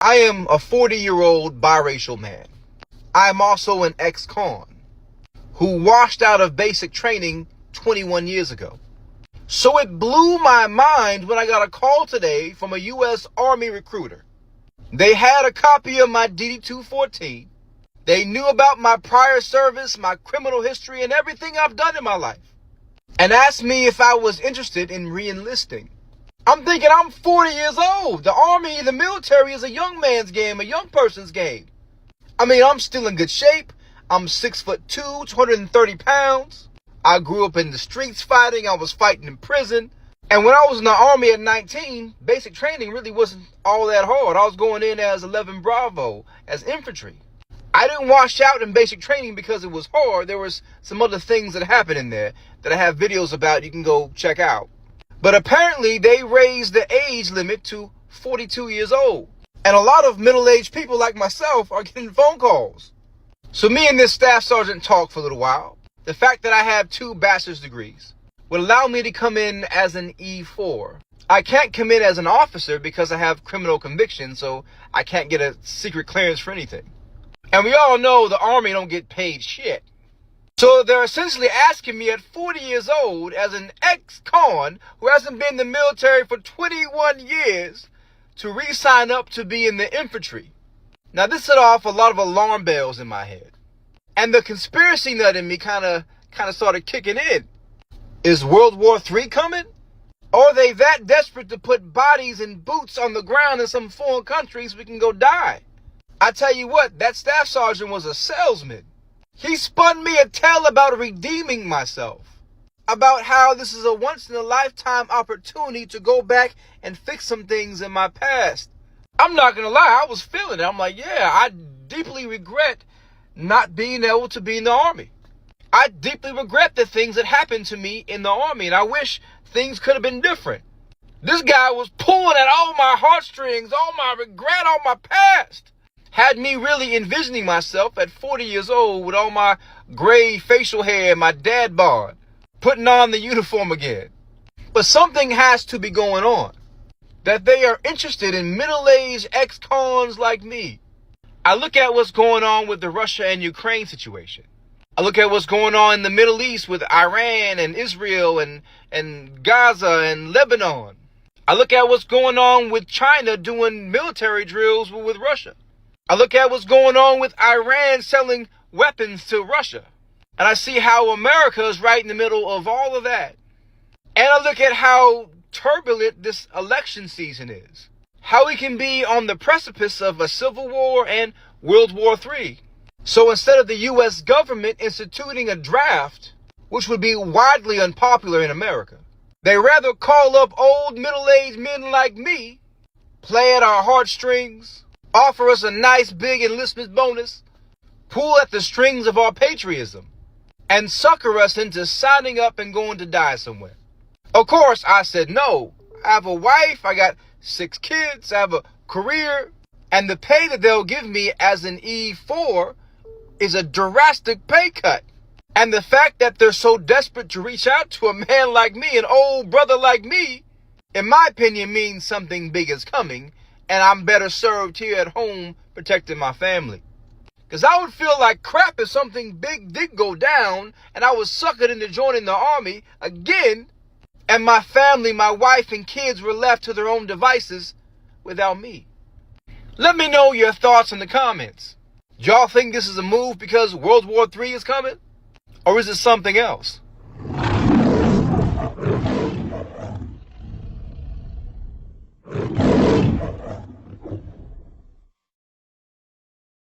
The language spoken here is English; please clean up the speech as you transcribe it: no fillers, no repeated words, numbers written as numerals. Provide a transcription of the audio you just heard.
I am a 40-year-old biracial man. I am also an ex-con who washed out of basic training 21 years ago. So it blew my mind when I got a call today from a U.S. Army recruiter. They had a copy of my DD-214. They knew about my prior service, my criminal history, and everything I've done in my life, and asked me if I was interested in re-enlisting. I'm thinking I'm 40 years old. The Army, the military is a young man's game, a young person's game. I mean, I'm still in good shape. I'm 6'2", 230 pounds. I grew up in the streets fighting. I was fighting in prison. And when I was in the Army at 19, basic training really wasn't all that hard. I was going in as 11 Bravo, as infantry. I didn't wash out in basic training because it was hard. There was some other things that happened in there that I have videos about you can go check out. But apparently they raised the age limit to 42 years old. And a lot of middle-aged people like myself are getting phone calls. So me and this staff sergeant talked for a little while. The fact that I have 2 bachelor's degrees would allow me to come in as an E4. I can't come in as an officer because I have criminal convictions, so I can't get a secret clearance for anything. And we all know the Army don't get paid shit. So they're essentially asking me at 40 years old, as an ex-con who hasn't been in the military for 21 years, to re-sign up to be in the infantry. Now this set off a lot of alarm bells in my head. And the conspiracy nut in me kind of started kicking in. Is World War III coming? Or are they that desperate to put bodies and boots on the ground in some foreign countries so we can go die? I tell you what, that staff sergeant was a salesman. He spun me a tale about redeeming myself, about how this is a once-in-a-lifetime opportunity to go back and fix some things in my past. I'm not going to lie, I was feeling it. I'm like, yeah, I deeply regret not being able to be in the Army. I deeply regret the things that happened to me in the Army, and I wish things could have been different. This guy was pulling at all my heartstrings, all my regret, all my past. Had me really envisioning myself at 40 years old with all my gray facial hair and my dad bod, putting on the uniform again. But something has to be going on, that they are interested in middle-aged ex-cons like me. I look at what's going on with the Russia and Ukraine situation. I look at what's going on in the Middle East with Iran and Israel and Gaza and Lebanon. I look at what's going on with China doing military drills with Russia. I look at what's going on with Iran selling weapons to Russia. And I see how America is right in the middle of all of that. And I look at how turbulent this election season is. How we can be on the precipice of a civil war and World War III. So instead of the U.S. government instituting a draft, which would be widely unpopular in America, they rather call up old middle-aged men like me, play at our heartstrings, offer us a nice big enlistment bonus, pull at the strings of our patriotism, and sucker us into signing up and going to die somewhere. Of course, I said no. I have a wife, I got 6 kids, I have a career, and the pay that they'll give me as an E4 is a drastic pay cut. And the fact that they're so desperate to reach out to a man like me, an old brother like me, in my opinion means something big is coming, and I'm better served here at home protecting my family. Because I would feel like crap if something big did go down and I was suckered into joining the Army again, and my family, my wife and kids were left to their own devices without me. Let me know your thoughts in the comments. Do y'all think this is a move because World War III is coming? Or is it something else?